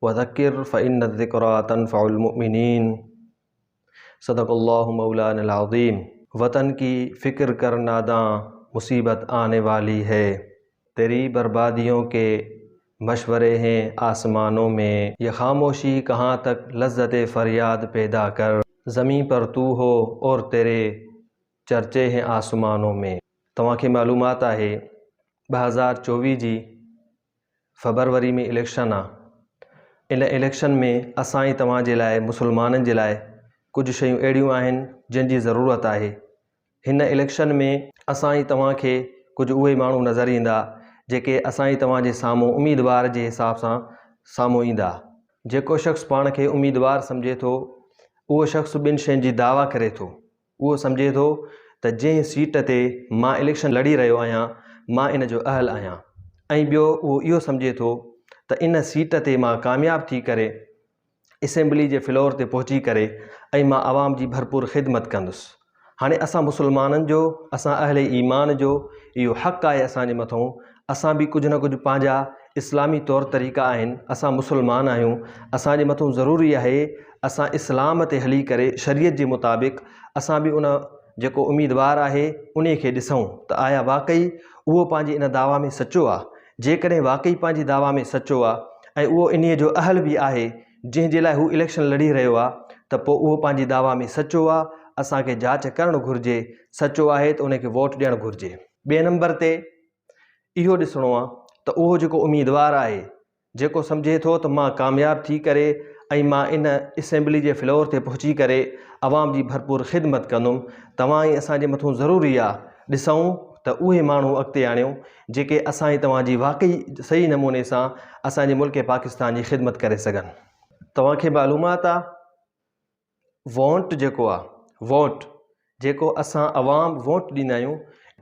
वज़क्किर फ़इन्न ज़िक्रा तनफ़उल मुमिनीन। सदक़ल्लाहु मौलाना अज़ीम। वतन की फ़िक्र कर नादां, मुसीबत आने वाली है। तेरी बर्बादियों के मशवरे हैं आसमानों में, ये खामोशी कहाँ तक लज़्ज़त फ़रियाद पैदा कर। ज़मीं पर तू हो और तेरे चर्चे हैं आसमानों में। तव्हांखे मालूमात आहे 2024 जी फरवरी में इलेक्शन आहे। इन इलेक्शन में असां ई तव्हांजे लाइ मुसलमाननि जे लाइ कुझु शयूं अहिड़ियूं आहिनि जिन जी ज़रूरत आहे। हिन इलेक्शन में असां ई तव्हांखे कुझु उहे माण्हू नज़र ईंदा जेके असां ई तव्हांजे साम्हूं उम्मीदवार जे हिसाब सां साम्हूं ईंदा। जेको शख़्स पाण खे उम्मीदवार सम्झे थो उहो शख़्स ॿिनि शयुनि जी दावा करे थो। उहो सम्झे थो त जंहिं सीट ते मां इलेक्शन लड़ी रहियो आहियां मां इन जो अहल आहियां, ऐं ॿियो उहो इहो सम्झे थो त इन सीट ते मां कामयाब थी करे असेंबली जे फ्लोर ते पहुची करे ऐं मां आवाम जी भरपूर ख़िदमत कंदुसि। हाणे असां मुसलमाननि जो, असां अहले ईमान जो इहो हक़ आहे असांजे मथां। असां बि कुझु न कुझु पंहिंजा इस्लामी तौर तरीक़ा आहिनि। असां मुसलमान आहियूं, असांजे मथां ज़रूरी आहे असां इस्लाम ते हली करे शरीयत जे मुताबिक़ असां बि उन जेको उम्मीदवार आहे उन खे ॾिसूं त आया वाक़ई उहो पंहिंजे इन दावा में सचो आहे। जेकॾहिं वाक़ई पंहिंजी दावा में सचो आहे ऐं उहो इन्हीअ जो अहल बि आहे जंहिंजे लाइ हू इलेक्शन लड़ी रहियो आहे त पोइ उहो पंहिंजी दावा में सचो आहे। असांखे जांच करणु घुरिजे, सचो आहे त उनखे वोट ॾियणु घुरिजे। ॿिए नंबर ते इहो ॾिसणो आहे त उहो जेको उम्मीदवार आहे जेको सम्झे थो त मां कामयाब थी करे ऐं मां इन असेंबली जे फ्लोर ते पहुची करे आवाम जी भरपूर ख़िदमत कंदुमि, तव्हां ई असांजे मथां ज़रूरी आहे ॾिसूं त उहे माण्हू अॻिते आणियूं जेके असां ई तव्हांजी वाक़ई सही नमूने सां असांजे मुल्क पाकिस्तान जी ख़िदमत करे सघनि। तव्हांखे मालूमात आहे वोट जेको आहे, वोट जेको असां आवाम वोट ॾींदा आहियूं,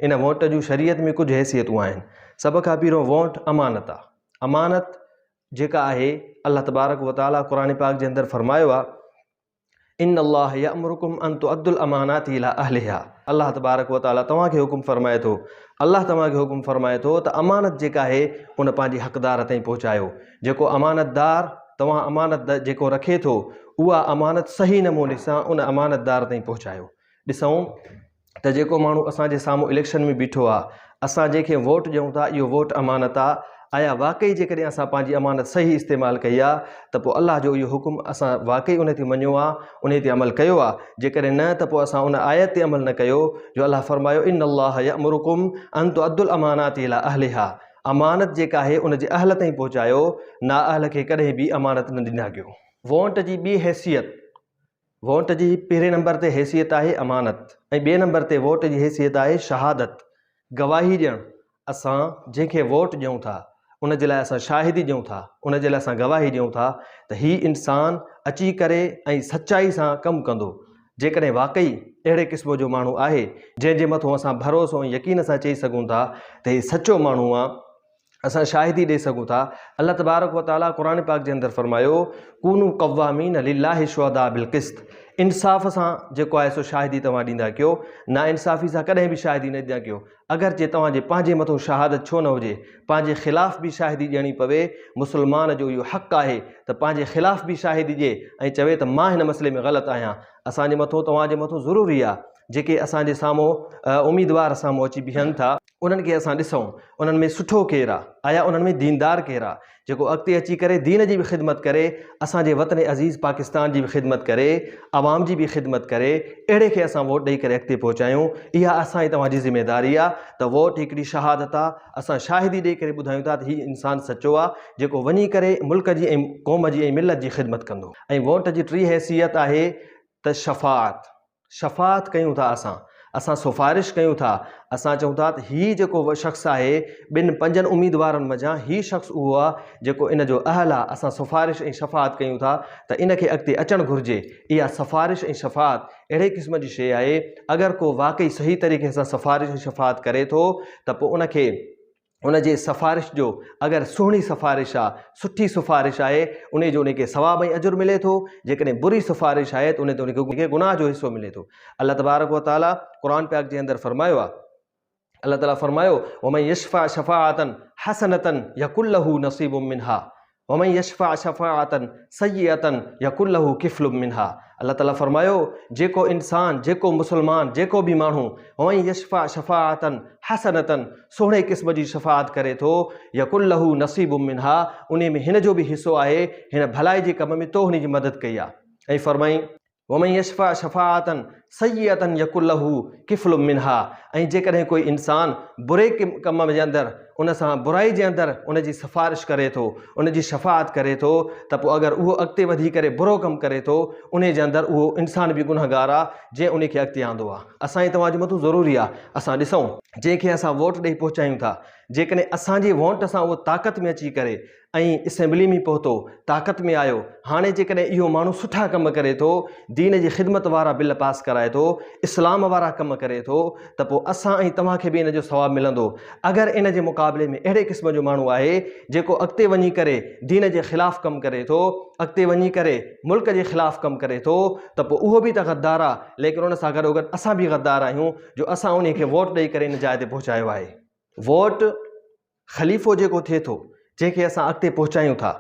इन वोट जूं शरीयत में कुझु हैसियतूं आहिनि। सभ खां पहिरियों वोट अमानत आहे। अमानत जेका आहे अल्लाह तबारक व तआला क़ुरान पाक जे अंदरि फरमायो आहे इन अल्लाह यअमुरुकुम अन तुअद्दुल अमानाति इला अहलिहा। अल्लाह तबारक व तआला तव्हांखे हुकुम फरमाए थो, अल्लाह तव्हांखे हुकुम फरमाए थो त अमानत जेका आहे उन पंहिंजे हक़दार ताईं पहुचायो। जेको अमानतदार तव्हां अमानत जेको रखे थो उहा अमानत सही नमूने सां उन अमानतदार ताईं पहुचायो। ॾिसूं त जेको माण्हू असांजे साम्हूं इलेक्शन में बीठो आहे, असां जंहिंखे वोट ॾियूं था इहो वोट अमानत आहे। आया वाक़ई जेकॾहिं असां पंहिंजी अमानत सही इस्तेमालु कई आहे त पोइ अल्लाह जो इहो हुकुम असां वाक़ई उन ते मञियो आहे, उन ते अमल कयो आहे। जेकॾहिं न त पोइ असां उन आयत ते अमल न कयो जो अल्लाह फरमायो इन अल्लाह यअमुरुकुम अन तुअद्दुल अमानाति इला अहलिहा। अमानत जेका आहे उन जे अहल ताईं पहुचायो, ना अहल खे कॾहिं बि अमानत न ॾिना कयो। वोट जी ॿी हैसियत, वोट जी पहिरें नंबर ते हैसियत आहे अमानत ऐं ॿिए नंबर ते वोट जी हैसियत आहे शहादत, गवाही ॾियणु। असां जंहिंखे वोट ॾियूं था उन जे लाइ असां शाहिदी ॾियूं था, उन जे लाइ असां गवाही ॾियूं था त हीउ इंसानु अची करे ऐं सचाई सां कमु कंदो। जेकॾहिं वाक़ई अहिड़े क़िस्म जो माण्हू आहे जंहिंजे मथां असां भरोसो ऐं यकीन सां चई सघूं था त हीउ सचो माण्हू आहे, असां शाहिदी ॾेई सघूं था। अल्लाह तबारक व तआला क़ुरान पाक जे अंदरि फरमायो कूनू क़व्वामीन लिल्लाहि शुहदा बिल क़िस्त। इंसाफ़ सां जेको आहे सो शाहिदी तव्हां ॾींदा कयो, ना इंसाफ़ी सां कॾहिं बि शाहिदी न ॾींदा कयो। अगरचे तव्हांजे पंहिंजे मथां शहादत छो न हुजे, पंहिंजे ख़िलाफ़ बि शाहिदी ॾियणी पवे। मुसलमान जो इहो हक़ आहे त पंहिंजे ख़िलाफ़ बि शाहिदी ॾिए ऐं चवे त मां हिन मसइले में ग़लति आहियां। असांजे मथां तव्हांजे मथां ज़रूरी आहे जेके असांजे साम्हूं उम्मीदवार साम्हूं अची बीहनि था उन्हनि खे असां ॾिसूं उन्हनि में सुठो केरु आहे, आया उन्हनि में दीनदार केरु आहे जेको अॻिते अची करे दीन जी बि ख़िदमत करे, असांजे वतन अज़ीज़ पाकिस्तान जी बि ख़िदमत करे, आवाम जी बि ख़िदमत करे। अहिड़े खे असां वोट ॾेई करे अॻिते पहुचायूं। इहा असांजी तव्हांजी ज़िम्मेदारी आहे त वोट हिकिड़ी शहादत आहे। असां शाहिदी ॾेई करे ॿुधायूं था त हीउ इंसानु सचो आहे जेको वञी करे मुल्क जी ऐं क़ौम जी ऐं मिलत जी ख़िदमत कंदो। ऐं वोट जी टी हैसियत आहे त शफ़ाअत, शफ़ाअत कयूं था असां सिफ़ारिश कयूं था। असां चऊं था त हीउ जेको शख़्स आहे ॿिनि पंजनि उम्मीदवारनि मज़ा हीउ शख़्स उहो आहे जेको इन जो अहल आहे। असां सिफ़ारिश ऐं शफ़ाअत कयूं था त इन खे अॻिते अचणु घुरिजे। इहा सिफ़ारिश ऐं शफ़ाअत अहिड़े क़िस्म जी शइ आहे, अगरि को वाक़ई सही तरीक़े सां सिफ़ारिश ऐं शफ़ाअत करे थो त पोइ उनखे उनजे सिफ़ारिश जो अगरि सुहिणी सिफ़ारिश आहे, सुठी सिफ़ारिश आहे, उन जो उनखे सवाब ऐं अजुर मिले थो। जेकॾहिं बुरी सिफ़ारिश आहे त उनखे गुनाह जो हिसो मिले थो। अल्लाह तबारक व तआला क़ुरान पाक जे अंदरि फरमायो आहे, अल्लाह ताला फरमायो वमन यशफ़ा शफ़ाअतन हसनतन यकुल लहू नसीबुम मिनहा। वमन यशफ़ा शफ़ाअतन सय्यतन यकुल लहू किफ़्लुम मिन्हा। अल्लाह ताला फरमायो जेको इंसान, जेको मुसलमान, जेको भी माण्हू वमन यशफ़ा शफ़ाअतन हसनतन सोहणे क़िस्म जी शफ़ाअत करे थो यकुल लहू नसीबुम मिन्हा, उन में हिन जो बि हिस्सो आहे, हिन भलाई जे कम में तो हुन जी मदद कई आहे। ऐं फरमाई वमन यशफ़ा शफ़ाअतन सय्यतन यकुल लहू किफ़्लुम मिन्हा। ऐं जेकॾहिं कोई इंसान बुरे कम जे अंदरि उन सां बुराई जे अंदरि उन जी सिफ़ारिश करे थो, उन जी शफ़ाअत करे थो, त पोइ अगरि उहो अॻिते वधी करे बुरो कमु करे थो उन जे अंदरि उहो इंसान बि गुनहगार आहे जंहिं उन खे अॻिते आंदो आहे। असांजी तव्हांजे मथां ज़रूरी आहे असां ॾिसूं जंहिंखे असां वोट ॾेई पहुचायूं था, जेकॾहिं असांजे वोट सां उहो ताक़त में अची करे ऐं असेंबली में पहुतो, ताक़त में आयो, हाणे जेकॾहिं इहो माण्हू सुठा कम करे थो, दीन जी ख़िदमत वारा बिल पास कराए थो, इस्लाम वारा कम करे थो, त पोइ असां ऐं तव्हांखे बि इन जो सवाबु मिलंदो। अगरि इन जे मुक़ाबले में अहिड़े क़िस्म जो माण्हू आहे जेको अॻिते वञी करे दीन जे ख़िलाफ़ु कमु करे थो, अॻिते वञी करे मुल्क जे ख़िलाफ़ु कमु करे थो, त पोइ उहो बि त गद्दार आहे। लेकिन उन सां गॾोगॾु असां बि गद्दार आहियूं जो असां उन खे वोट ॾेई करे इन जाइ ते पहुचायो आहे। वोट ख़लीफ़ो जेको थिए थो, जंहिंखे असां अॻिते पहुचायूं था,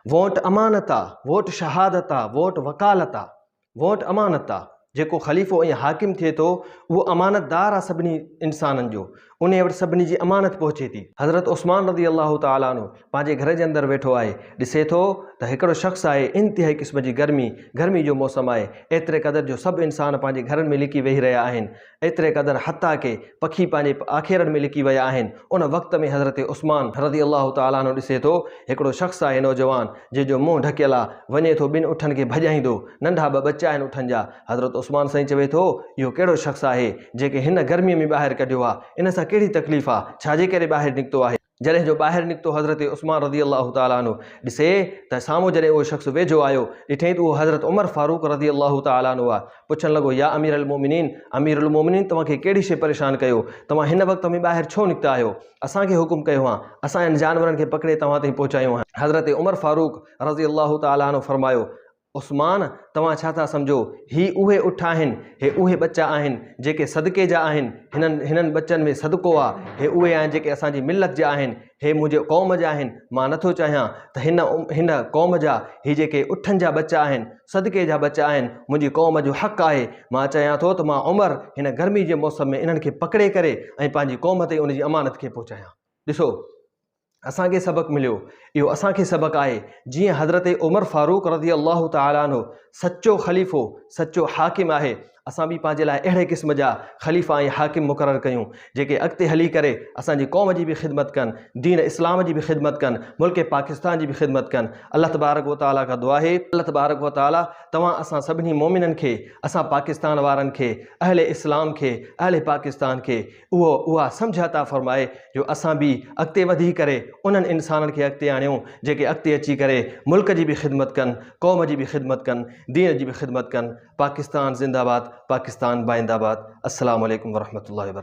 वोट अमानत आहे, वोट शहादत आहे, वोट वकालत आहे, वोट अमानत आहे। जेको ख़लीफ़ो ऐं हाकिम थिए थो उहो अमानतदार आहे सभिनी इंसाननि जो, उन वटि सभिनी जी अमानत पहुचे थी। हज़रत उस्मान रज़ी अल्लाह ताला अन्हु पंहिंजे घर जे अंदरि वेठो आहे, ॾिसे थो त हिकिड़ो शख़्स आहे, इंतिहाई क़िस्म जी गर्मी जो मौसम आहे, एतिरे क़दुरु जो सभु इंसान पंहिंजे घरनि में लिकी वेही रहिया आहिनि, एतिरे क़दुरु हता के पखी पंहिंजे आखेरनि में लिकी विया आहिनि। उन वक़्त में हज़रत उस्मान रज़ी अल्लाह ताला अन्हु ॾिसे थो हिकिड़ो शख़्स आहे नौजवान जंहिंजो मुंहुं ढकियल आहे, वञे थो ॿिनि उठनि खे भॼाईंदो, नंढा ॿ बच्चा आहिनि उठनि जा। हज़रत उस्मान साईं चवे थो इहो कहिड़ो शख़्स आहे जेके हिन गर्मीअ में ॿाहिरि कढियो आहे, इन सां कहिड़ी तकलीफ़ आहे, छाजे करे ॿाहिरि निकितो आहे। जॾहिं जो ॿाहिरि निकितो हज़रत उस्मान रज़ी अल्लाह ताला अन्हु ॾिसे त साम्हूं जॾहिं उहो शख़्स वेझो आयो, ॾिठईं त उहो हज़रत उमर फारूक रज़ी अल्लाह ताला अन्हु आहे। पुछणु लॻो या अमीर अल मोमिनीन, अमीर अल मोमिनीन तव्हांखे कहिड़ी शइ परेशान कयो, तव्हां हिन वक़्त में ॿाहिरि छो निकिता आहियो, असांखे हुकुम कयो आहे, असां इन जानवरनि खे पकिड़े तव्हां ताईं पहुचायूं आहे। हज़रत उमर फारूक रज़ी अल्लाह ताला अन्हु फरमायो उस्मान तव्हां छा था सम्झो, ही उहे उठ आहिनि, हे उहे बच्चा आहिनि जेके सदके जा आहिनि, हिननि बच्चनि में सदको आहे, हे उहे आहिनि जेके असांजी मिलत जा आहिनि, हे मुंहिंजे क़ौम जा आहिनि। मां नथो चाहियां त हिन क़ौम जा ही जेके उठनि जा बच्चा आहिनि, सदके जा बच्चा आहिनि, मुंहिंजी क़ौम जो हक़ आहे। मां चाहियां थो त मां उमर हिन गर्मी जे मौसम में इन्हनि खे पकिड़े करे ऐं पंहिंजी क़ौम ते उनजी अमानत खे पहुचायां। ॾिसो असांखे सबक़ु मिलियो, इहो असांखे सबक़ु आहे। जीअं हज़रत उमर फारूक रज़ी अल्लाह ताला अन्हु सचो ख़लीफ़ो, सचो हाकिम आहे, असां बि पंहिंजे लाइ अहिड़े क़िस्म जा ख़लीफ़ा ऐं हाकिम मुक़ररु कयूं जेके अॻिते हली करे असांजी क़ौम जी बि ख़िदमत कनि, दीन इस्लाम जी बि ख़िदमत कनि, मुल्क पाकिस्तान जी बि ख़िदमत कनि। अल्लाह तबारक व तआला खां दुआ आहे, अल्लाह तबारक व तआला तव्हां असां सभिनी मोमिननि खे, असां पाकिस्तान वारनि खे, अहले इस्लाम खे, अहले पाकिस्तान खे उहा सम्झ अता फ़रमाए जो असां बि अॻिते वधी करे उन्हनि इंसाननि खे अॻिते आणियूं जेके अॻिते अची करे मुल्क जी बि ख़िदमत कनि, क़ौम जी बि ख़िदमत कनि, दीन जी बि ख़िदमत कनि। पाकिस्तान ज़िंदाबाद, पाकिस्तान बाइंदाबाद। अस्सलामु अलैकुम वरहमतुल्लाहि वबरकातुहू।